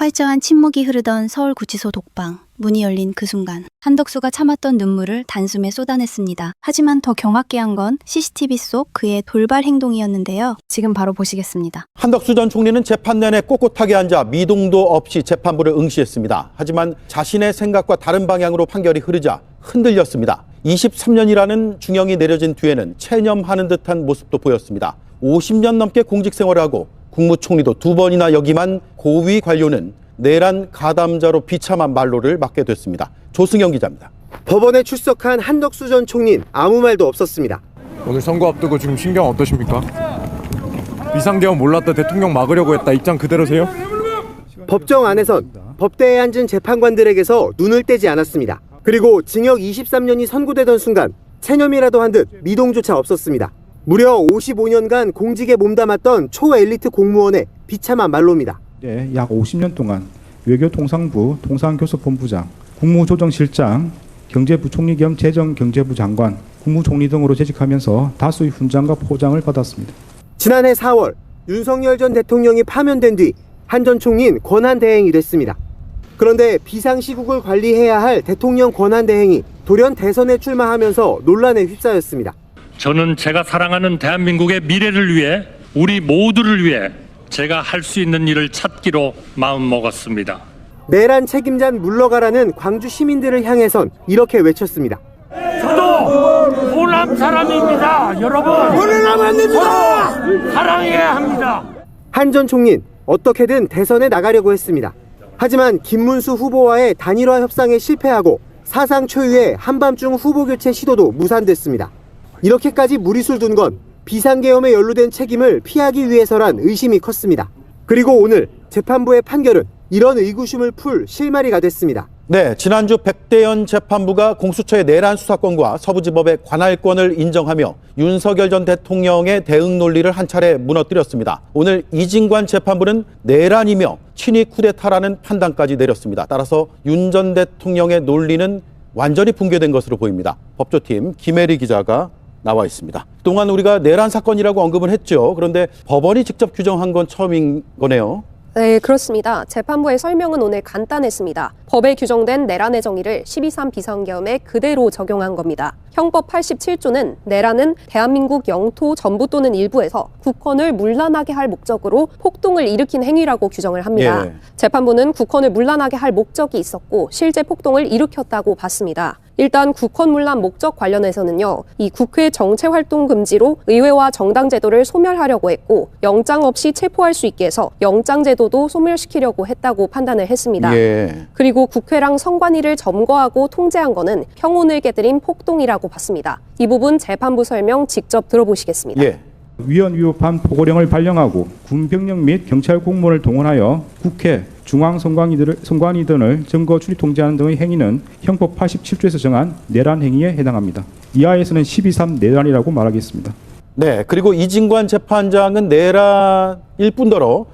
활저한 침묵이 흐르던 서울구치소 독방. 문이 열린 그 순간 한덕수가 참았던 눈물을 단숨에 쏟아냈습니다. 하지만 더 경악게 한 건 CCTV 속 그의 돌발 행동이었는데요. 지금 바로 보시겠습니다. 한덕수 전 총리는 재판 내내 꼿꼿하게 앉아 미동도 없이 재판부를 응시했습니다. 하지만 자신의 생각과 다른 방향으로 판결이 흐르자 흔들렸습니다. 23년이라는 중형이 내려진 뒤에는 체념하는 듯한 모습도 보였습니다. 50년 넘게 공직 생활을 하고 국무총리도 2번이나 역임한 고위 관료는 내란 가담자로 비참한 말로를 맞게 됐습니다. 조승영 기자입니다. 법원에 출석한 한덕수 전 총리는 아무 말도 없었습니다. 오늘 선거 앞두고 지금 심경 어떠십니까? 비상계엄 몰랐다 대통령 막으려고 했다 입장 그대로세요? 법정 안에선 법대에 앉은 재판관들에게서 눈을 떼지 않았습니다. 그리고 징역 23년이 선고되던 순간 체념이라도 한 듯 미동조차 없었습니다. 무려 55년간 공직에 몸담았던 초엘리트 공무원의 비참한 말로입니다. 네, 약 50년 동안 외교통상부 통상교섭본부장, 국무조정실장, 경제부총리 겸 재정경제부 장관, 국무총리 등으로 재직하면서 다수의 훈장과 포장을 받았습니다. 지난해 4월 윤석열 전 대통령이 파면된 뒤 한 전 총리는 권한대행이 됐습니다. 그런데 비상시국을 관리해야 할 대통령 권한대행이 돌연 대선에 출마하면서 논란에 휩싸였습니다. 저는 제가 사랑하는 대한민국의 미래를 위해 우리 모두를 위해 제가 할 수 있는 일을 찾기로 마음먹었습니다. 내란 책임자는 물러가라는 광주 시민들을 향해선 이렇게 외쳤습니다. 저도 호남 사람입니다. 여러분, 호남 안 됩니다. 사랑해야 합니다. 한 전 총리는 어떻게든 대선에 나가려고 했습니다. 하지만 김문수 후보와의 단일화 협상에 실패하고 사상 초유의 한밤중 후보 교체 시도도 무산됐습니다. 이렇게까지 무리수를 둔 건 비상계엄에 연루된 책임을 피하기 위해서란 의심이 컸습니다. 그리고 오늘 재판부의 판결은 이런 의구심을 풀 실마리가 됐습니다. 네, 지난주 백대현 재판부가 공수처의 내란 수사권과 서부지법의 관할권을 인정하며 윤석열 전 대통령의 대응 논리를 한 차례 무너뜨렸습니다. 오늘 이진관 재판부는 내란이며 친위 쿠데타라는 판단까지 내렸습니다. 따라서 윤 전 대통령의 논리는 완전히 붕괴된 것으로 보입니다. 법조팀 김혜리 기자가 나와 있습니다. 그동안 우리가 내란 사건이라고 언급을 했죠. 그런데 법원이 직접 규정한 건 처음인 거네요. 네, 그렇습니다. 재판부의 설명은 오늘 간단했습니다. 법에 규정된 내란의 정의를 12.3 비상계엄에 그대로 적용한 겁니다. 형법 87조는 내란은 대한민국 영토 전부 또는 일부에서 국헌을 문란하게 할 목적으로 폭동을 일으킨 행위라고 규정을 합니다. 예. 재판부는 국헌을 문란하게 할 목적이 있었고 실제 폭동을 일으켰다고 봤습니다. 일단 국헌 문란 목적 관련해서는요, 이 국회 정체 활동 금지로 의회와 정당 제도를 소멸하려고 했고 영장 없이 체포할 수 있게 해서 영장 제도도 소멸시키려고 했다고 판단을 했습니다. 예. 그리고 국회랑 선관위를 점거하고 통제한 거는 평온을 깨뜨린 폭동이라고 봤습니다. 이 부분 재판부 설명 직접 들어보시겠습니다. 예. 위헌 위법한 포고령을 발령하고 군병력 및 경찰 공무원을 동원하여 국회, 중앙선관위 등을 증거 출입 통제하는 등의 행위는 형법 87조에서 정한 내란 행위에 해당합니다. 이하에서는 12.3 내란이라고 말하겠습니다. 네, 그리고 이진관 재판장은 내란일 뿐더러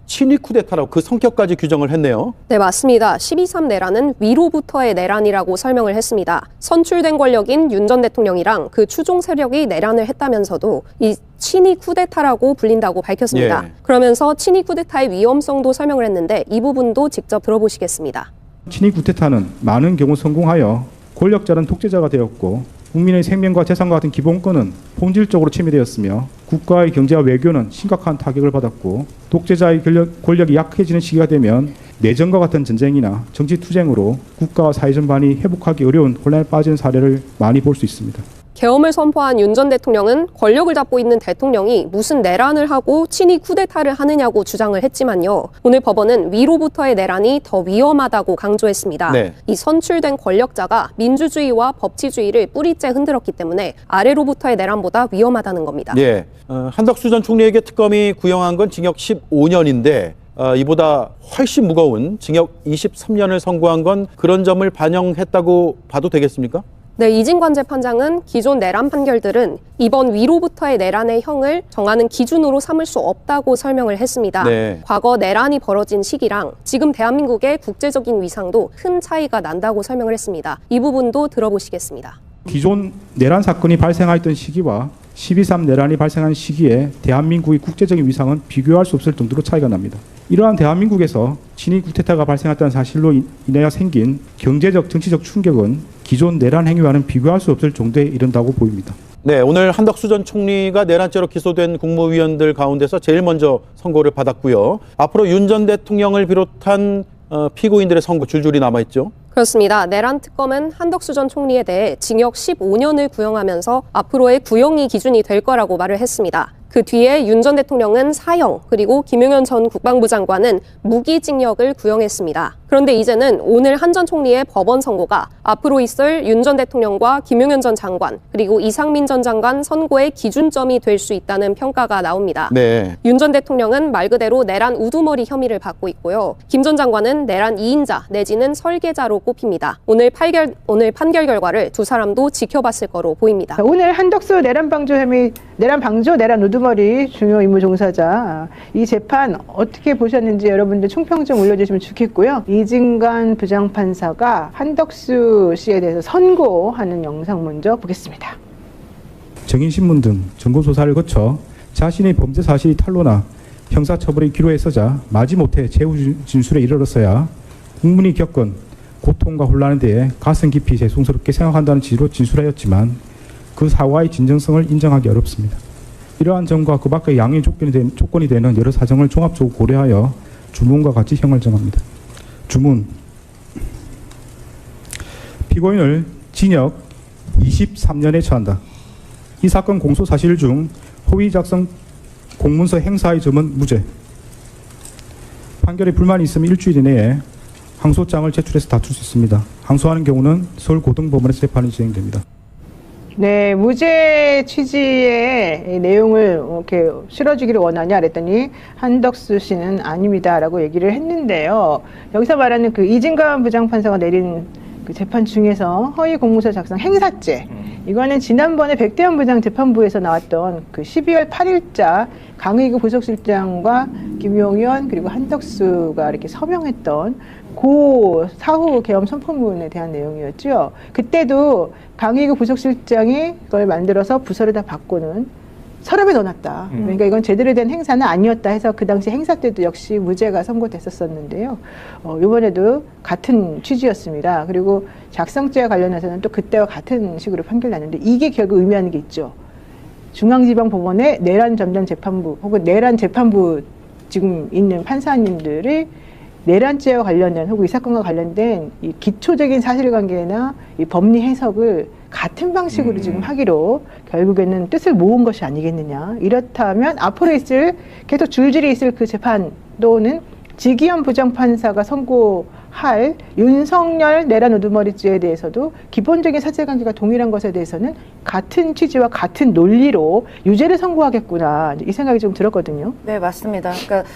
친위 쿠데타라고 그 성격까지 규정을 했네요. 네, 맞습니다. 12.3 내란은 위로부터의 내란이라고 설명을 했습니다. 선출된 권력인 윤 전 대통령이랑 그 추종 세력이 내란을 했다면서도 이 친위 쿠데타라고 불린다고 밝혔습니다. 예. 그러면서 친위 쿠데타의 위험성도 설명을 했는데 이 부분도 직접 들어보시겠습니다. 친위 쿠데타는 많은 경우 성공하여 권력자는 독재자가 되었고 국민의 생명과 재산과 같은 기본권은 본질적으로 침해되었으며 국가의 경제와 외교는 심각한 타격을 받았고 독재자의 권력이 약해지는 시기가 되면 내전과 같은 전쟁이나 정치투쟁으로 국가와 사회 전반이 회복하기 어려운 혼란에 빠지는 사례를 많이 볼 수 있습니다. 계엄을 선포한 윤 전 대통령은 권력을 잡고 있는 대통령이 무슨 내란을 하고 친위 쿠데타를 하느냐고 주장을 했지만요. 오늘 법원은 위로부터의 내란이 더 위험하다고 강조했습니다. 네. 이 선출된 권력자가 민주주의와 법치주의를 뿌리째 흔들었기 때문에 아래로부터의 내란보다 위험하다는 겁니다. 예. 한덕수 전 총리에게 특검이 구형한 건 징역 15년인데 이보다 훨씬 무거운 징역 23년을 선고한 건 그런 점을 반영했다고 봐도 되겠습니까? 네, 이진관 재판장은 기존 내란 판결들은 이번 위로부터의 내란의 형을 정하는 기준으로 삼을 수 없다고 설명을 했습니다. 네. 과거 내란이 벌어진 시기랑 지금 대한민국의 국제적인 위상도 큰 차이가 난다고 설명을 했습니다. 이 부분도 들어보시겠습니다. 기존 내란 사건이 발생하였던 시기와 12.3 내란이 발생한 시기에 대한민국의 국제적인 위상은 비교할 수 없을 정도로 차이가 납니다. 이러한 대한민국에서 친위 쿠데타가 발생했다는 사실로 인하여 생긴 경제적, 정치적 충격은 기존 내란 행위와는 비교할 수 없을 정도에 이른다고 보입니다. 네, 오늘 한덕수 전 총리가 내란죄로 기소된 국무위원들 가운데서 제일 먼저 선고를 받았고요. 앞으로 윤 전 대통령을 비롯한 피고인들의 선고 줄줄이 남아있죠. 그렇습니다. 내란 특검은 한덕수 전 총리에 대해 징역 15년을 구형하면서 앞으로의 구형이 기준이 될 거라고 말을 했습니다. 그 뒤에 윤 전 대통령은 사형, 그리고 김용현 전 국방부 장관은 무기징역을 구형했습니다. 그런데 이제는 오늘 한 전 총리의 법원 선고가 앞으로 있을 윤 전 대통령과 김용현 전 장관, 그리고 이상민 전 장관 선고의 기준점이 될 수 있다는 평가가 나옵니다. 네. 윤 전 대통령은 말 그대로 내란 우두머리 혐의를 받고 있고요. 김 전 장관은 내란 2인자 내지는 설계자로 꼽힙니다. 오늘 판결 결과를 두 사람도 지켜봤을 거로 보입니다. 오늘 한덕수 내란 방조 혐의, 내란 방조, 내란 우두머리 중요 임무 종사자 이 재판 어떻게 보셨는지 여러분들 총평 좀 올려주시면 좋겠고요. 이진관 부장판사가 한덕수 씨에 대해서 선고하는 영상 먼저 보겠습니다. 정인신문 등 정보조사를 거쳐 자신의 범죄 사실이 탄로나 형사처벌의 기로에 서자 마지못해 제후 진술에 이르렀어야 국민이 겪은 고통과 혼란에 대해 가슴 깊이 죄송스럽게 생각한다는 취지로 진술하였지만 그 사과의 진정성을 인정하기 어렵습니다. 이러한 점과 그 밖의 양의 조건이 되는 여러 사정을 종합적으로 고려하여 주문과 같이 형을 정합니다. 주문. 피고인을 징역 23년에 처한다. 이 사건 공소 사실 중 허위 작성 공문서 행사의 점은 무죄. 판결에 불만이 있으면 일주일 이내에 항소장을 제출해서 다툴 수 있습니다. 항소하는 경우는 서울고등법원에서 재판이 진행됩니다. 네, 무죄 취지의 내용을 이렇게 실어주기를 원하냐 그랬더니 한덕수 씨는 아닙니다라고 얘기를 했는데요. 여기서 말하는 그 이진관 부장판사가 내린 그 재판 중에서 허위 공문서 작성 행사죄, 이거는 지난번에 백대현 부장 재판부에서 나왔던 그 12월 8일자 강의구 부속실장과 김용현 그리고 한덕수가 이렇게 서명했던 그 사후 계엄 선포문에 대한 내용이었죠. 그때도 강의구 부속실장이 그걸 만들어서 부서를 다 바꾸는 서랍에 넣어놨다. 그러니까 이건 제대로 된 행사는 아니었다 해서 그 당시 행사 때도 역시 무죄가 선고됐었는데요. 이번에도 같은 취지였습니다. 그리고 작성죄와 관련해서는 또 그때와 같은 식으로 판결 났는데 이게 결국 의미하는 게 있죠. 중앙지방법원의 내란 전담 재판부 혹은 내란 재판부 지금 있는 판사님들이 내란죄와 관련된 혹은 이 사건과 관련된 이 기초적인 사실관계나 이 법리 해석을 같은 방식으로 지금 하기로 결국에는 뜻을 모은 것이 아니겠느냐. 이렇다면 앞으로 있을 계속 줄줄이 있을 그 재판도는 지기현 부장판사가 선고할 윤석열 내란 우두머리죄에 대해서도 기본적인 사실관계가 동일한 것에 대해서는 같은 취지와 같은 논리로 유죄를 선고하겠구나 이 생각이 좀 들었거든요. 네, 맞습니다. 그러니까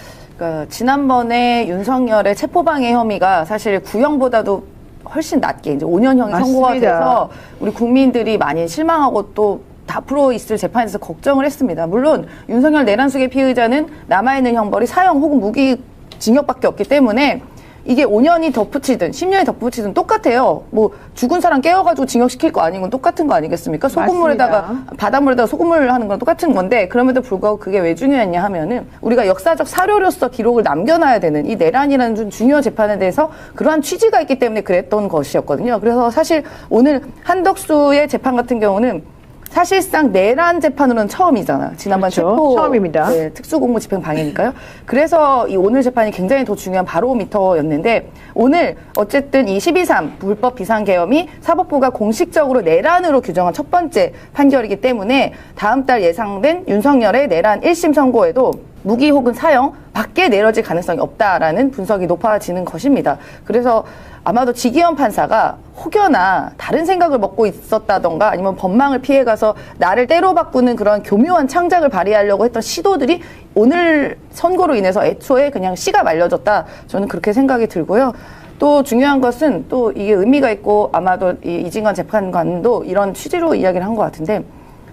지난번에 윤석열의 체포방해 혐의가 사실 구형보다도 훨씬 낮게 이제 5년형이 선고가 돼서 우리 국민들이 많이 실망하고 또 앞으로 있을 재판에서 걱정을 했습니다. 물론 윤석열 내란 수의 피의자는 남아있는 형벌이 사형 혹은 무기징역밖에 없기 때문에 이게 5년이 덧붙이든 10년이 덧붙이든 똑같아요. 뭐 죽은 사람 깨워가지고 징역시킬 거 아닌 건 똑같은 거 아니겠습니까? 소금물에다가 맞습니다. 바닷물에다가 소금물을 하는 건 똑같은 건데 그럼에도 불구하고 그게 왜 중요했냐 하면은 우리가 역사적 사료로서 기록을 남겨놔야 되는 이 내란이라는 좀 중요한 재판에 대해서 그러한 취지가 있기 때문에 그랬던 것이었거든요. 그래서 사실 오늘 한덕수의 재판 같은 경우는 사실상 내란 재판으로는 처음이잖아. 지난번 그렇죠. 체포 처음입니다. 네, 특수공무 집행 방해니까요. 그래서 이 오늘 재판이 굉장히 더 중요한 바로미터였는데 오늘 어쨌든 이 12.3 불법 비상계엄이 사법부가 공식적으로 내란으로 규정한 첫 번째 판결이기 때문에 다음 달 예상된 윤석열의 내란 1심 선고에도 무기 혹은 사형 밖에 내려질 가능성이 없다라는 분석이 높아지는 것입니다. 그래서 아마도 지기현 판사가 혹여나 다른 생각을 먹고 있었다던가 아니면 법망을 피해가서 나를 때로 바꾸는 그런 교묘한 창작을 발휘하려고 했던 시도들이 오늘 선고로 인해서 애초에 그냥 씨가 말려졌다. 저는 그렇게 생각이 들고요. 또 중요한 것은 또 이게 의미가 있고 아마도 이진관 재판관도 이런 취지로 이야기를 한 것 같은데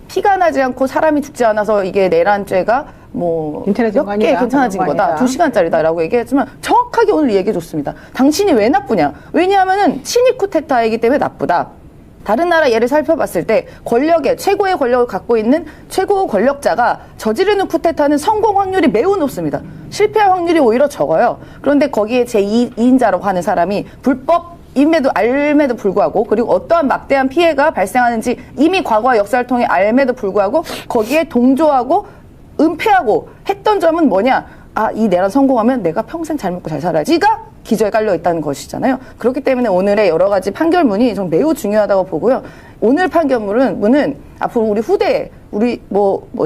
피가 나지 않고 사람이 죽지 않아서 이게 내란죄가 뭐 몇 개 괜찮아진 거다. 2시간짜리다라고 얘기했지만 정확하게 오늘 얘기해 줬습니다. 당신이 왜 나쁘냐? 왜냐하면은 친위 쿠데타이기 때문에 나쁘다. 다른 나라 예를 살펴봤을 때 최고의 권력을 갖고 있는 최고 권력자가 저지르는 쿠데타는 성공 확률이 매우 높습니다. 실패할 확률이 오히려 적어요. 그런데 거기에 제2인자라고 하는 사람이 불법임에도 알매도 불구하고, 그리고 어떠한 막대한 피해가 발생하는지 이미 과거와 역사를 통해 알매도 불구하고 거기에 동조하고 은폐하고 했던 점은 뭐냐? 이 내란 성공하면 내가 평생 잘 먹고 잘 살아야지가 기저에 깔려 있다는 것이잖아요. 그렇기 때문에 오늘의 여러 가지 판결문이 좀 매우 중요하다고 보고요. 오늘 판결문은 앞으로 우리 후대에 우리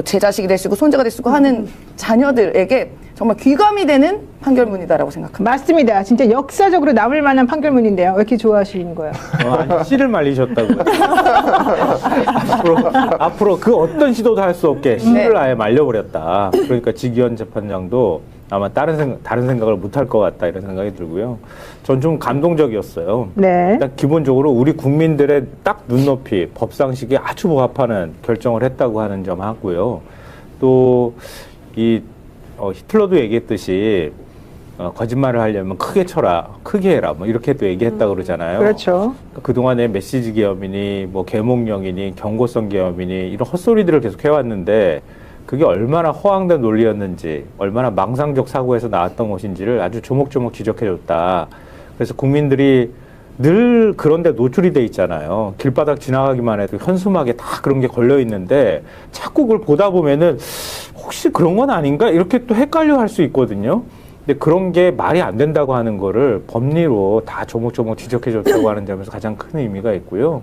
제 자식이 될 수 있고 손자가 될 수 있고 하는 자녀들에게 정말 귀감이 되는 판결문이다라고 생각합니다. 맞습니다. 진짜 역사적으로 남을 만한 판결문인데요. 왜 이렇게 좋아하시는 거예요? 아니, 씨를 말리셨다고요. 앞으로 그 어떤 시도도 할 수 없게 씨를 아예 말려버렸다. 그러니까 지기현 재판장도 아마 다른 생각을 못할 것 같다, 이런 생각이 들고요. 전 좀 감동적이었어요. 네. 일단 기본적으로 우리 국민들의 딱 눈높이, 법상식에 아주 부합하는 결정을 했다고 하는 점 하고요. 또 히틀러도 얘기했듯이 거짓말을 하려면 크게 쳐라, 크게 해라, 뭐 이렇게 또 얘기했다고 그러잖아요. 그렇죠. 그동안에 메시지 계엄이니 계몽령이니 경고성 계엄이니 이런 헛소리들을 계속 해왔는데 그게 얼마나 허황된 논리였는지, 얼마나 망상적 사고에서 나왔던 것인지를 아주 조목조목 지적해줬다. 그래서 국민들이 늘 그런 데 노출이 돼 있잖아요. 길바닥 지나가기만 해도 현수막에 다 그런 게 걸려 있는데 자꾸 그걸 보다 보면은 혹시 그런 건 아닌가? 이렇게 또 헷갈려 할 수 있거든요. 근데 그런 게 말이 안 된다고 하는 거를 법리로 다 조목조목 지적해줬다고 하는 점에서 가장 큰 의미가 있고요.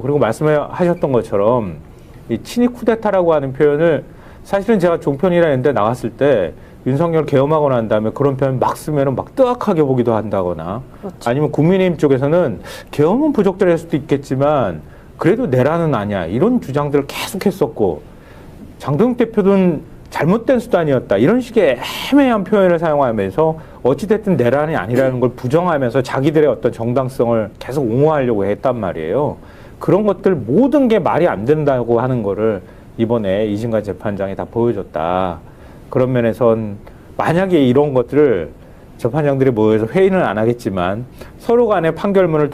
그리고 말씀하셨던 것처럼 이 친위 쿠데타라고 하는 표현을 사실은 제가 종편이라는 데 나갔을 때 윤석열 계엄하고 난 다음에 그런 표현 막 쓰면은 막 뜨악하게 보기도 한다거나, 그렇죠. 아니면 국민의힘 쪽에서는 계엄은 부적절할 수도 있겠지만 그래도 내란은 아니야, 이런 주장들을 계속 했었고, 장동혁 대표는 잘못된 수단이었다, 이런 식의 애매한 표현을 사용하면서 어찌됐든 내란이 아니라는 걸 부정하면서 자기들의 어떤 정당성을 계속 옹호하려고 했단 말이에요. 그런 것들 모든 게 말이 안 된다고 하는 거를 이번에 이진관 재판장이 다 보여줬다. 그런 면에선 만약에 이런 것들을 재판장들이 모여서 회의는 안 하겠지만 서로 간의 판결문을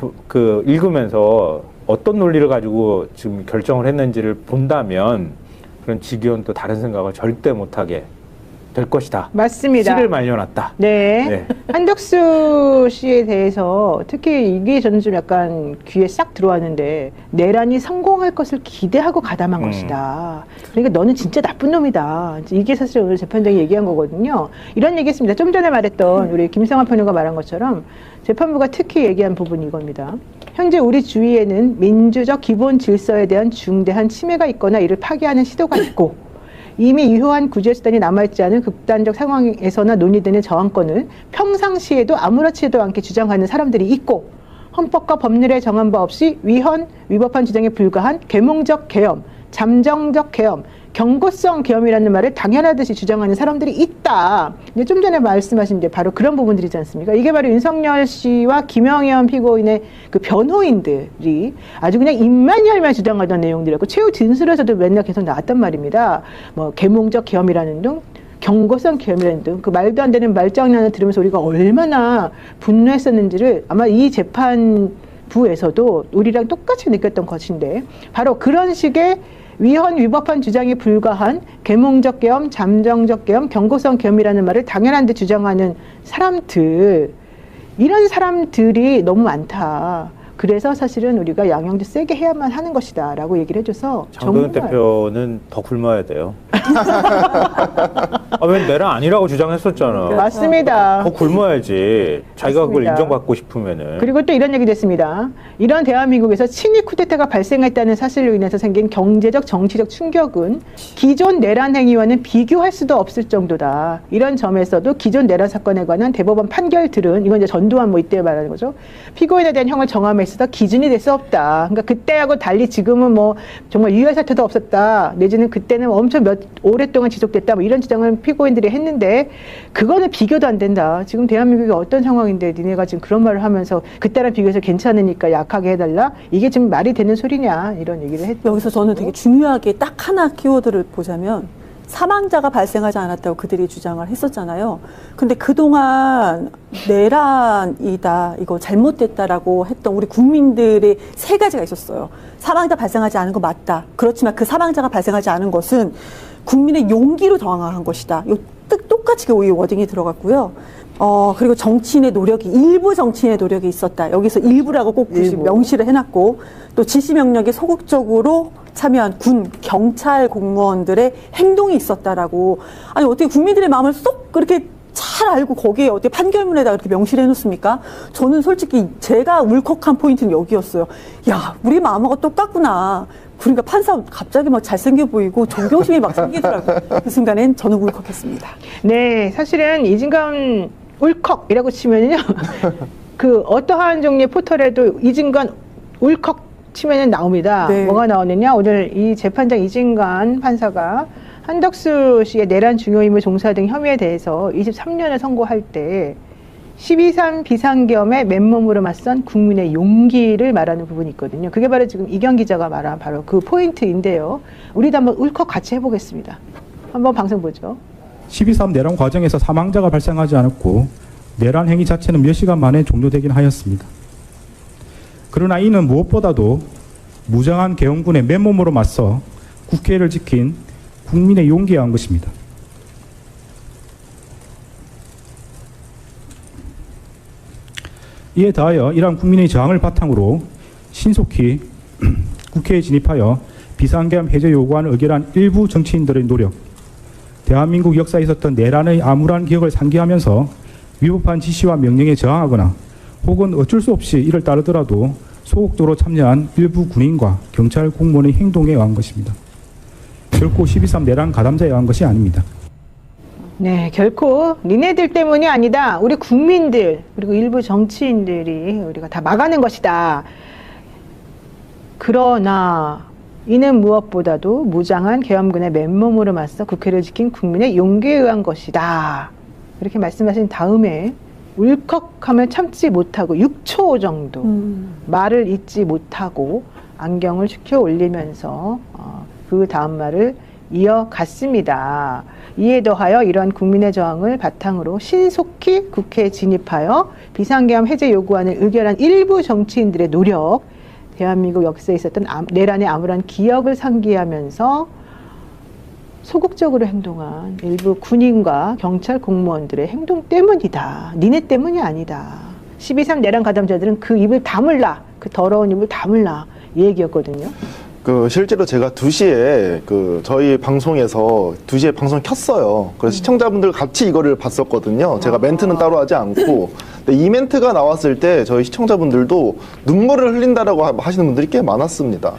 읽으면서 어떤 논리를 가지고 지금 결정을 했는지를 본다면 그런 지기현 또 다른 생각을 절대 못하게 될 것이다. 맞습니다. 씨를 말려놨다. 네. 한덕수 씨에 대해서 특히 이게 저는 좀 약간 귀에 싹 들어왔는데, 내란이 성공할 것을 기대하고 가담한 것이다. 그러니까 너는 진짜 나쁜 놈이다. 이게 사실 오늘 재판장이 얘기한 거거든요. 이런 얘기했습니다. 좀 전에 말했던 우리 김성환 평론가 말한 것처럼 재판부가 특히 얘기한 부분이 이겁니다. 현재 우리 주위에는 민주적 기본 질서에 대한 중대한 침해가 있거나 이를 파괴하는 시도가 있고, 이미 유효한 구제 수단이 남아있지 않은 극단적 상황에서나 논의되는 저항권을 평상시에도 아무렇지도 않게 주장하는 사람들이 있고, 헌법과 법률에 정한 바 없이 위법한 주장에 불과한 계몽적 계엄, 잠정적 계엄, 경고성 계엄이라는 말을 당연하듯이 주장하는 사람들이 있다. 이제 좀 전에 말씀하신 이제 바로 그런 부분들이지 않습니까? 이게 바로 윤석열 씨와 김영현 피고인의 그 변호인들이 아주 그냥 입만 열면 주장하던 내용들이었고, 최후 진술에서도 맨날 계속 나왔단 말입니다. 계몽적 계엄이라는 등, 경고성 계엄이라는 등, 그 말도 안 되는 말장난을 들으면서 우리가 얼마나 분노했었는지를 아마 이 재판부에서도 우리랑 똑같이 느꼈던 것인데, 바로 그런 식의 위법한 주장에 불과한 계몽적 계엄, 잠정적 계엄, 경고성 계엄이라는 말을 당연한 듯 주장하는 사람들, 이런 사람들이 너무 많다. 그래서 사실은 우리가 양형도 세게 해야만 하는 것이다 라고 얘기를 해줘서 장동혁 대표는 더 굶어야 돼요. 왜 내란 아니라고 주장했었잖아. 맞습니다. 더 굶어야지. 자기가 맞습니다. 그걸 인정받고 싶으면은. 그리고 또 이런 얘기도 했습니다. 이런 대한민국에서 친위 쿠데타가 발생했다는 사실로 인해서 생긴 경제적, 정치적 충격은 기존 내란 행위와는 비교할 수도 없을 정도다. 이런 점에서도 기존 내란 사건에 관한 대법원 판결들은, 이건 이제 전두환 이때 말하는 거죠, 피고인에 대한 형을 정함에 있어서 기준이 될 수 없다. 그러니까 그때하고 달리 지금은 정말 유혈 사태도 없었다, 내지는 그때는 엄청 오랫동안 지속됐다, 이런 주장을 피고인들이 했는데 그거는 비교도 안 된다. 지금 대한민국이 어떤 상황인데 니네가 지금 그런 말을 하면서 그때랑 비교해서 괜찮으니까 약하게 해달라, 이게 지금 말이 되는 소리냐, 이런 얘기를 했죠. 여기서 저는 되게 중요하게 딱 하나 키워드를 보자면 사망자가 발생하지 않았다고 그들이 주장을 했었잖아요. 근데 그동안 내란이다, 이거 잘못됐다라고 했던 우리 국민들의 세 가지가 있었어요. 사망자 발생하지 않은 거 맞다. 그렇지만 그 사망자가 발생하지 않은 것은 국민의 용기로 저항한 것이다. 이 똑같이 이 워딩이 들어갔고요. 그리고 정치인의 노력이, 일부 정치인의 노력이 있었다. 여기서 일부라고 꼭 명시를 해놨고, 또 지시 명령에 소극적으로 참여한 군, 경찰 공무원들의 행동이 있었다라고. 아니, 어떻게 국민들의 마음을 쏙 그렇게 잘 알고 거기에 어떻게 판결문에다 그렇게 명시를 해놓습니까? 저는 솔직히 제가 울컥한 포인트는 여기였어요. 야, 우리 마음하고 똑같구나. 그러니까 판사 갑자기 막 잘생겨 보이고 존경심이 막 생기더라고요. 그 순간엔 저는 울컥했습니다. 네, 사실은 이진관 울컥이라고 치면요. 그 어떠한 종류의 포털에도 이진관 울컥 치면은 나옵니다. 네. 뭐가 나오느냐? 오늘 이 재판장 이진관 판사가 한덕수 씨의 내란 중요임을 종사 등 혐의에 대해서 23년을 선고할 때 12.3 비상계엄에 맨몸으로 맞선 국민의 용기를 말하는 부분이 있거든요. 그게 바로 지금 이경 기자가 말한 바로 그 포인트인데요. 우리도 한번 울컥 같이 해보겠습니다. 한번 방송 보죠. 12.3 내란 과정에서 사망자가 발생하지 않았고 내란 행위 자체는 몇 시간 만에 종료되긴 하였습니다. 그러나 이는 무엇보다도 무장한 계엄군의 맨몸으로 맞서 국회를 지킨 국민의 용기에 의한 것입니다. 이에 더하여 이러한 국민의 저항을 바탕으로 신속히 국회에 진입하여 비상계엄 해제 요구안을 의결한 일부 정치인들의 노력, 대한민국 역사에 있었던 내란의 암울한 기억을 상기하면서 위법한 지시와 명령에 저항하거나 혹은 어쩔 수 없이 이를 따르더라도 소극적으로 참여한 일부 군인과 경찰 공무원의 행동에 의한 것입니다. 결코 12.3 내란 가담자에 의한 것이 아닙니다. 네, 결코 니네들 때문이 아니다. 우리 국민들 그리고 일부 정치인들이 우리가 다 막아낸 것이다. 그러나 이는 무엇보다도 무장한 계엄군의 맨몸으로 맞서 국회를 지킨 국민의 용기에 의한 것이다. 이렇게 말씀하신 다음에 울컥함을 참지 못하고 6초 정도 말을 잇지 못하고 안경을 축혀 올리면서 그 다음 말을 이어갔습니다. 이에 더하여 이러한 국민의 저항을 바탕으로 신속히 국회에 진입하여 비상계엄 해제 요구안을 의결한 일부 정치인들의 노력, 대한민국 역사에 있었던 내란의 암울한 기억을 상기하면서 소극적으로 행동한 일부 군인과 경찰 공무원들의 행동 때문이다. 니네 때문이 아니다. 12.3 내란 가담자들은 그 입을 다물라. 그 더러운 입을 다물라. 이 얘기였거든요. 실제로 제가 2시에 저희 방송에서 2시에 방송 켰어요. 그래서 시청자분들 같이 이거를 봤었거든요. 제가 멘트는 따로 하지 않고. 근데 이 멘트가 나왔을 때 저희 시청자분들도 눈물을 흘린다라고 하시는 분들이 꽤 많았습니다.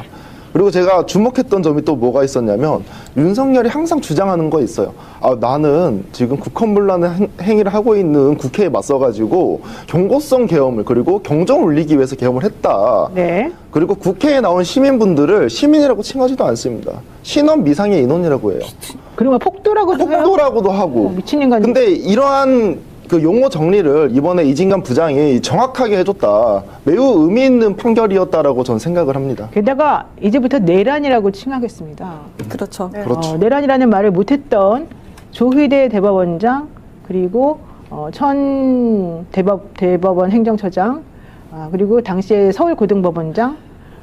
그리고 제가 주목했던 점이 또 뭐가 있었냐면 윤석열이 항상 주장하는 거 있어요. 나는 지금 국헌문란의 행위를 하고 있는 국회에 맞서가지고 경고성 계엄을 그리고 경정을 울리기 위해서 계엄을 했다. 네. 그리고 국회에 나온 시민분들을 시민이라고 칭하지도 않습니다. 신원 미상의 인원이라고 해요. 그리고 폭도라고도 하고. 미친 인간. 근데 이러한 그 용어 정리를 이번에 이진관 부장이 정확하게 해줬다. 매우 의미 있는 판결이었다라고 저는 생각을 합니다. 게다가 이제부터 내란이라고 칭하겠습니다. 그렇죠. 그렇죠. 내란이라는 말을 못했던 조희대 대법원장 그리고 천 대법원 행정처장 그리고 당시에 서울고등법원장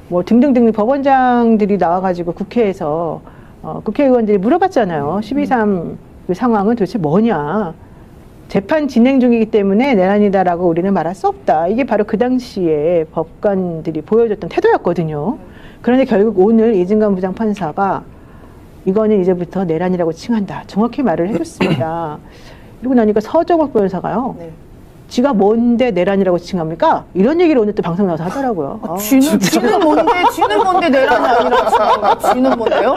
뭐 등등등 법원장들이 나와가지고 국회에서 국회의원들이 물어봤잖아요. 12.3 그 상황은 도대체 뭐냐. 재판 진행 중이기 때문에 내란이다라고 우리는 말할 수 없다. 이게 바로 그 당시에 법관들이 보여줬던 태도였거든요. 그런데 결국 오늘 이진관 부장판사가 이거는 이제부터 내란이라고 칭한다. 정확히 말을 해줬습니다. 그리고 나니까 서정욱 변호사가요. 네. 지가 뭔데 내란이라고 칭합니까? 이런 얘기를 오늘 또 방송 나와서 하더라고요. 쥐는 뭔데 내란이 아니라고 칭합니까? 쥐는 뭔데요?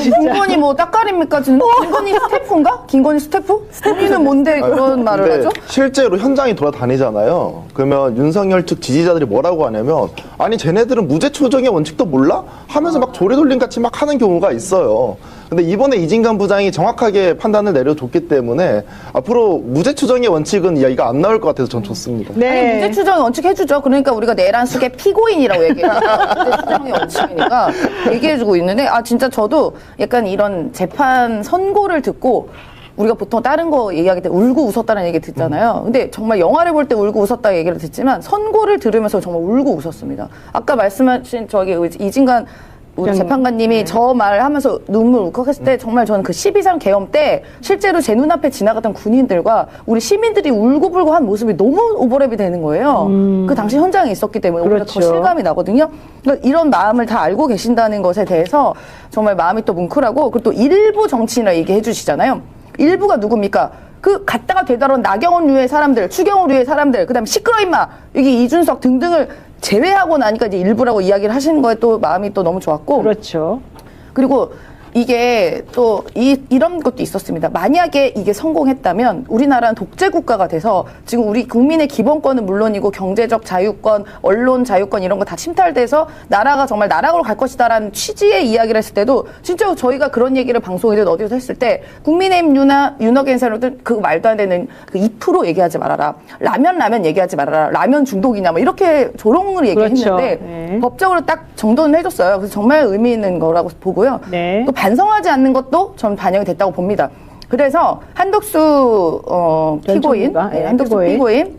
김건희 뭐 딱가리입니까? 김건희 스태프인가? 김건희 스태프? 스태프는 뭔데 그런 말을 하죠? 실제로 현장에 돌아다니잖아요. 그러면 윤석열 측 지지자들이 뭐라고 하냐면 아니 쟤네들은 무죄 추정의 원칙도 몰라? 하면서 막 조리돌림 같이 막 하는 경우가 있어요. 근데 이번에 이진관 부장이 정확하게 판단을 내려줬기 때문에 앞으로 무죄 추정의 원칙은 이야기가 안 나올 것 같아서 전 좋습니다. 아니, 무죄 추정 원칙 해주죠. 그러니까 우리가 내란 수의 피고인이라고 얘기해요. 무죄 추정의 원칙이니까 얘기해주고 있는데, 진짜 저도 약간 이런 재판 선고를 듣고 우리가 보통 다른 거 얘기하기 때 울고 웃었다는 얘기 듣잖아요. 근데 정말 영화를 볼 때 울고 웃었다 얘기를 듣지만 선고를 들으면서 정말 울고 웃었습니다. 아까 말씀하신 저기 이진관 우리 재판관님이 저 말을 하면서 눈물 울컥했을 때 정말 저는 그 12.3 계엄 때 실제로 제 눈앞에 지나갔던 군인들과 우리 시민들이 울고불고 한 모습이 너무 오버랩이 되는 거예요. 그 당시 현장에 있었기 때문에 오히려 더 실감이 나거든요. 그러니까 이런 마음을 다 알고 계신다는 것에 대해서 정말 마음이 또 뭉클하고, 그리고 또 일부 정치인이라 얘기해 주시잖아요. 일부가 누굽니까? 그 갔다가 되돌아온 나경원류의 사람들, 추경호류의 사람들, 그다음에 시끄러 임마, 여기 이준석 등등을 제외하고 나니까 이제 일부라고 이야기를 하시는 거에 또 마음이 또 너무 좋았고. 그렇죠. 그리고 이게 또 이런 것도 있었습니다. 만약에 이게 성공했다면 우리나라는 독재 국가가 돼서 지금 우리 국민의 기본권은 물론이고 경제적 자유권, 언론 자유권 이런 거 다 침탈돼서 나라가 정말 나락으로 갈 것이다라는 취지의 이야기를 했을 때도 진짜 저희가 그런 얘기를 방송이든 어디서 했을 때 국민의힘 윤석열 사람들 그 말도 안 되는 그 2% 얘기하지 말아라. 라면 얘기하지 말아라. 라면 중독이냐 뭐 이렇게 조롱을 얘기했는데 네. 법적으로 딱 정돈을 해줬어요. 그래서 정말 의미 있는 거라고 보고요. 네. 또 반성하지 않는 것도 전 반영이 됐다고 봅니다. 그래서 한덕수 피고인, 한덕수 피고인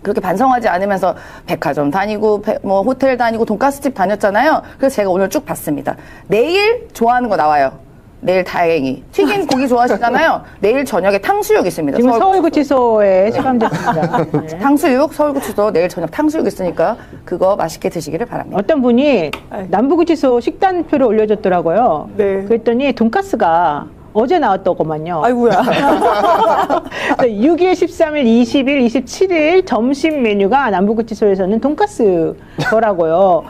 그렇게 반성하지 않으면서 백화점 다니고 뭐 호텔 다니고 돈가스집 다녔잖아요. 그래서 제가 오늘 쭉 봤습니다. 내일 좋아하는 거 나와요. 내일 다행히 튀긴 고기 좋아하시잖아요. 내일 저녁에 탕수육 있습니다. 지금 서울구치소에 수감됐습니다. 네. 탕수육 서울구치소 내일 저녁 탕수육 있으니까 그거 맛있게 드시기를 바랍니다. 어떤 분이 남부구치소 식단표를 올려줬더라고요. 네. 그랬더니 돈가스가 어제 나왔더구만요. 아이고야. 6일, 13일, 20일, 27일 점심 메뉴가 남부구치소에서는 돈가스 거라고요.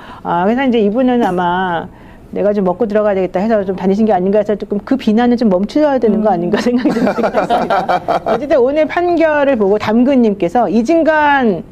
그래서 이제 이분은 아마 내가 좀 먹고 들어가야 되겠다 해서 좀 다니신 게 아닌가 해서 조금 그 비난은 좀 멈춰야 되는 거 아닌가 생각이 듭니다. 어쨌든 오늘 판결을 보고 담근님께서 이진관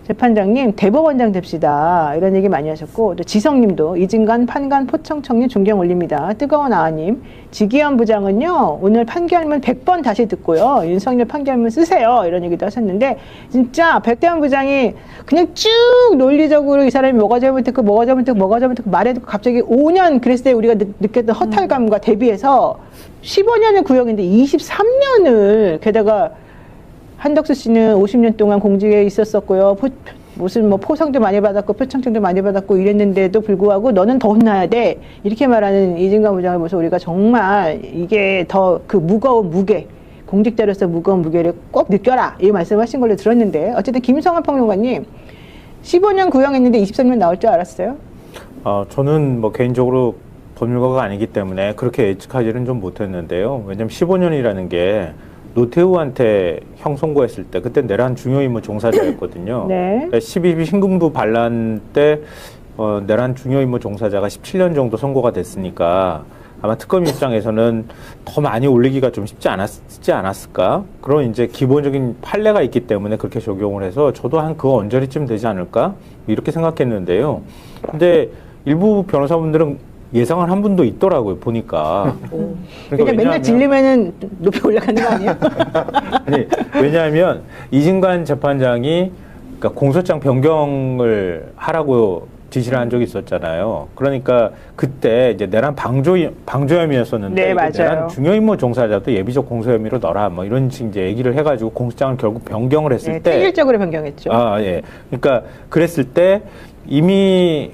재판장님 대법원장 됩시다 이런 얘기 많이 하셨고, 또 지성님도 이진관 판관 포청 청년 존경 올립니다. 뜨거운 아님 지기현 부장은요 오늘 판결문 100번 다시 듣고요 윤석열 판결문 쓰세요 이런 얘기도 하셨는데, 진짜 백대환 부장이 그냥 쭉 논리적으로 이 사람이 뭐가 잘못했고 뭐가 잘못했고 뭐가 잘못했고 말해도 갑자기 5년 그랬을 때 우리가 느꼈던 허탈감과 대비해서 15년의 구형인데 23년을, 게다가 한덕수 씨는 50년 동안 공직에 있었었고요. 무슨 뭐 포상도 많이 받았고 표창장도 많이 받았고 이랬는데도 불구하고 너는 더 혼나야 돼. 이렇게 말하는 이진관 부장을 보면서 우리가 정말 이게 더 그 무거운 무게, 공직자로서 무거운 무게를 꼭 느껴라. 이 말씀하신 걸로 들었는데, 어쨌든 김성환 평론가님 15년 구형했는데 23년 나올 줄 알았어요? 저는 뭐 개인적으로 법률가가 아니기 때문에 그렇게 예측하지는 좀 못했는데요. 왜냐하면 15년이라는 게 노태우한테 형 선고했을 때 그때 내란 중요 임무 종사자였거든요. 네. 12.12 신군부 반란 때 내란 중요 임무 종사자가 17년 정도 선고가 됐으니까 아마 특검 입장에서는 더 많이 올리기가 좀 쉽지 않았을까? 그런 이제 기본적인 판례가 있기 때문에 그렇게 적용을 해서 저도 한 그 언저리쯤 되지 않을까? 이렇게 생각했는데요. 근데 일부 변호사분들은 예상을 한 분도 있더라고요, 보니까. 그러니까 맨날 질리면은 높이 올라가는 거 아니에요? 아니, 왜냐하면 이진관 재판장이 그러니까 공소장 변경을 하라고 지시를 한 적이 있었잖아요. 그러니까 그때 이제 내란 방조혐의였었는데 네, 맞아요. 내란 중요 임무 종사자도 예비적 공소 혐의로 넣어라 뭐 이런 식 이제 얘기를 해가지고 공소장을 결국 변경을 했을 때 체질적으로 변경했죠. 예. 그러니까 그랬을 때 이미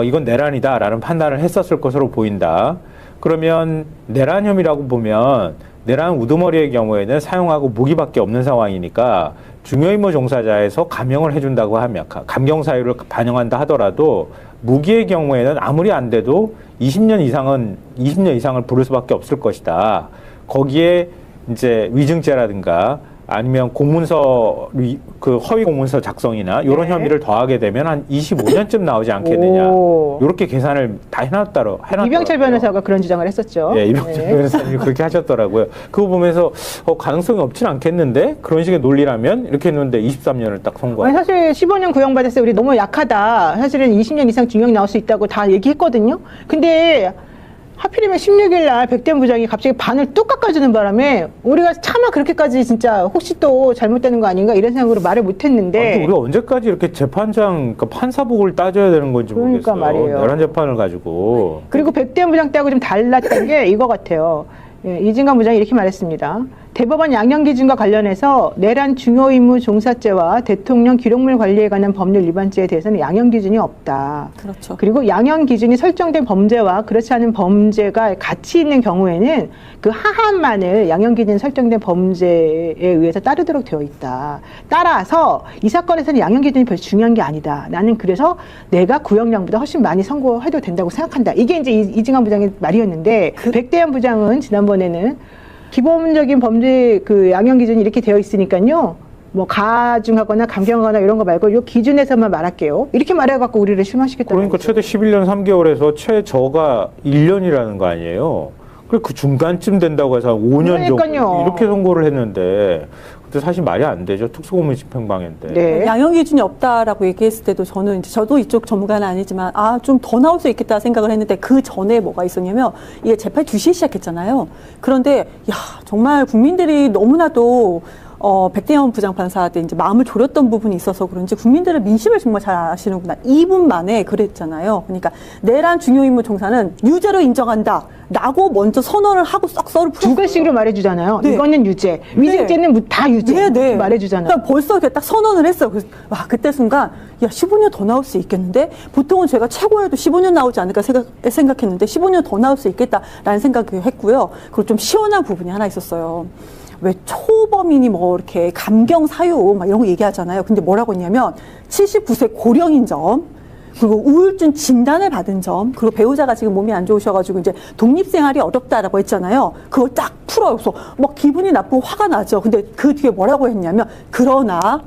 이건 내란이다라는 판단을 했었을 것으로 보인다. 그러면 내란 혐의라고 보면 내란 우두머리의 경우에는 사용하고 무기밖에 없는 상황이니까 중요임무 종사자에서 감형을 해준다고 하면 감경 사유를 반영한다 하더라도 무기의 경우에는 아무리 안 돼도 20년 이상을 부를 수밖에 없을 것이다. 거기에 이제 위증죄라든가 아니면 공문서 그 허위 공문서 작성이나 이런 혐의를 더하게 되면 한 25년쯤 나오지 않겠느냐. 이렇게 계산을 다 해놨더라고요. 이병철 변호사가 그런 주장을 했었죠. 예, 이병철 변호사님이 그렇게 하셨더라고요. 그거 보면서 가능성이 없진 않겠는데 그런 식의 논리라면 이렇게 했는데 23년을 딱 선고하고. 사실 15년 구형받았을 때 우리 너무 약하다. 사실은 20년 이상 징역 나올 수 있다고 다 얘기했거든요. 근데 하필이면 16일 날 백대현 부장이 갑자기 반을 뚝 깎아주는 바람에 우리가 차마 그렇게까지 진짜 혹시 또 잘못되는 거 아닌가 이런 생각으로 말을 못했는데 아니, 우리가 언제까지 이렇게 재판장, 그러니까 판사복을 따져야 되는 건지 그러니까 모르겠어요. 말이에요. 내란 재판을 가지고. 그리고 백대현 부장 때하고 좀 달랐던 게 이거 같아요. 예, 이진관 부장이 이렇게 말했습니다. 대법원 양형 기준과 관련해서 내란 중요 임무 종사죄와 대통령 기록물 관리에 관한 법률 위반죄에 대해서는 양형 기준이 없다. 그렇죠. 그리고 양형 기준이 설정된 범죄와 그렇지 않은 범죄가 같이 있는 경우에는 그 하한만을 양형 기준 설정된 범죄에 의해서 따르도록 되어 있다. 따라서 이 사건에서는 양형 기준이 별로 중요한 게 아니다. 나는 그래서 내가 구형량보다 훨씬 많이 선고해도 된다고 생각한다. 이게 이제 이진관 부장의 말이었는데 백대현 부장은 지난번에는 기본적인 범죄 그 양형 기준이 이렇게 되어 있으니까요. 뭐 가중하거나 감경하거나 이런 거 말고 이 기준에서만 말할게요. 이렇게 말해갖고 우리를 실망시켰다는 그러니까 거죠. 최대 11년 3개월에서 최저가 1년이라는 거 아니에요. 그 중간쯤 된다고 해서 5년 그러니까요. 정도 이렇게 선고를 했는데 그때 사실 말이 안 되죠. 특수고문 집행방해인데. 네. 양형 기준이 없다라고 얘기했을 때도 저는 이제 저도 이쪽 전문가는 아니지만 좀 더 나올 수 있겠다 생각을 했는데 그 전에 뭐가 있었냐면 이게 재판이 2시에 시작했잖아요. 그런데 정말 국민들이 너무나도 백대현 부장판사한테 이제 마음을 졸였던 부분이 있어서 그런지 국민들의 민심을 정말 잘 아시는구나. 2분 만에 그랬잖아요. 그러니까 내란 중요 임무 종사는 유죄로 인정한다. 라고 먼저 선언을 하고 싹 썰을 풀었어요. 두 글씩으로 말해주잖아요. 네. 이거는 유죄, 위증죄는 다 유죄. 네, 네. 말해주잖아요. 그러니까 벌써 이렇게 딱 선언을 했어요. 그래서 그때 순간 15년 더 나올 수 있겠는데 보통은 제가 최고에도 15년 나오지 않을까 생각했는데 15년 더 나올 수 있겠다라는 생각을 했고요. 그리고 좀 시원한 부분이 하나 있었어요. 왜 초범인이 뭐 이렇게 감경 사유 막 이런 거 얘기하잖아요. 근데 뭐라고 했냐면 79세 고령인 점, 그리고 우울증 진단을 받은 점, 그리고 배우자가 지금 몸이 안 좋으셔가지고 이제 독립생활이 어렵다라고 했잖아요. 그걸 딱 풀어요. 그래서 막 기분이 나쁘고 화가 나죠. 근데 그 뒤에 뭐라고 했냐면 그러나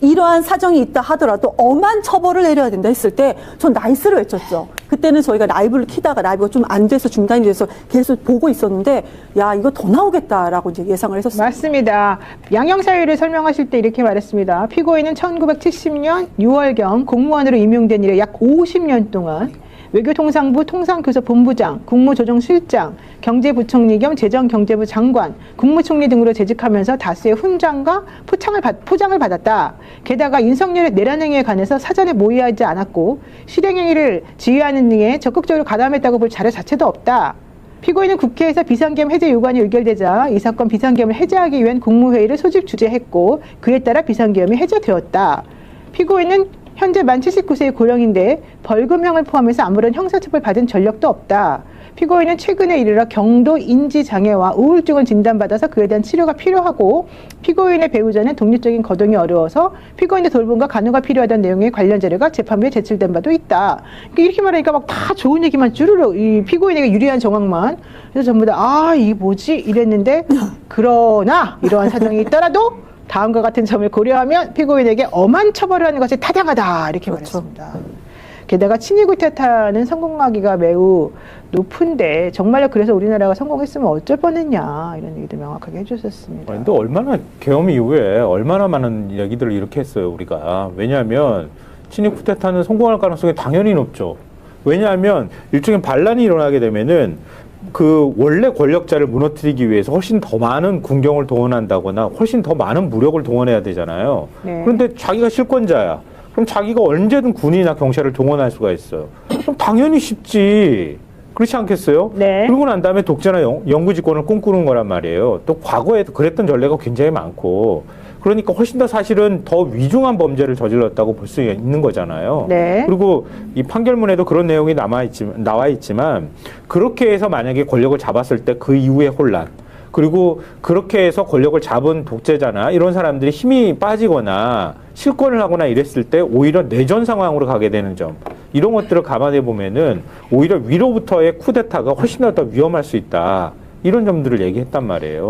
이러한 사정이 있다 하더라도 엄한 처벌을 내려야 된다 했을 때 전 나이스를 외쳤죠. 그때는 저희가 라이브를 키다가 라이브가 좀 안 돼서 중단이 돼서 계속 보고 있었는데 이거 더 나오겠다라고 이제 예상을 했었습니다. 맞습니다. 양형 사유를 설명하실 때 이렇게 말했습니다. 피고인은 1970년 6월경 공무원으로 임용된 이래 약 50년 동안 외교통상부 통상교섭본부장, 국무조정실장, 경제부총리 겸 재정경제부 장관, 국무총리 등으로 재직하면서 다수의 훈장과 포장을 받았다. 게다가 윤석열의 내란 행위에 관해서 사전에 모의하지 않았고 실행행위를 지휘하는 등에 적극적으로 가담했다고 볼 자료 자체도 없다. 피고인은 국회에서 비상계엄 해제 요구안이 의결되자 이 사건 비상계엄을 해제하기 위한 국무회의를 소집 주재했고 그에 따라 비상계엄이 해제되었다. 피고인은 현재 만 79세의 고령인데 벌금형을 포함해서 아무런 형사처벌 받은 전력도 없다. 피고인은 최근에 이르러 경도 인지장애와 우울증을 진단받아서 그에 대한 치료가 필요하고 피고인의 배우자는 독립적인 거동이 어려워서 피고인의 돌봄과 간호가 필요하다는 내용의 관련 자료가 재판부에 제출된 바도 있다. 이렇게 말하니까 막 다 좋은 얘기만 쭈르륵 이 피고인에게 유리한 정황만 그래서 전부 다 이게 뭐지 이랬는데 그러나 이러한 사정이 있더라도 다음과 같은 점을 고려하면 피고인에게 엄한 처벌을 하는 것이 타당하다 이렇게 말했습니다. 게다가 친위 구태타는 성공하기가 매우 높은데 정말로 그래서 우리나라가 성공했으면 어쩔 뻔했냐 이런 얘기도 명확하게 해주셨습니다. 근데 얼마나 계엄 이후에 얼마나 많은 얘기들을 이렇게 했어요 우리가. 왜냐하면 친위 쿠데타는 성공할 가능성이 당연히 높죠. 왜냐하면 일종의 반란이 일어나게 되면은 그 원래 권력자를 무너뜨리기 위해서 훨씬 더 많은 군경을 동원한다거나 훨씬 더 많은 무력을 동원해야 되잖아요. 네. 그런데 자기가 실권자야. 그럼 자기가 언제든 군이나 경찰을 동원할 수가 있어요. 그럼 당연히 쉽지. 그렇지 않겠어요? 네. 그러고 난 다음에 독재나 영구집권을 꿈꾸는 거란 말이에요. 또 과거에도 그랬던 전례가 굉장히 많고 그러니까 훨씬 더 사실은 더 위중한 범죄를 저질렀다고 볼 수 있는 거잖아요. 네. 그리고 이 판결문에도 그런 내용이 나와 있지만 그렇게 해서 만약에 권력을 잡았을 때 그 이후의 혼란 그리고 그렇게 해서 권력을 잡은 독재자나 이런 사람들이 힘이 빠지거나 실권을 하거나 이랬을 때 오히려 내전 상황으로 가게 되는 점 이런 것들을 감안해 보면은 오히려 위로부터의 쿠데타가 훨씬 더 위험할 수 있다 이런 점들을 얘기했단 말이에요.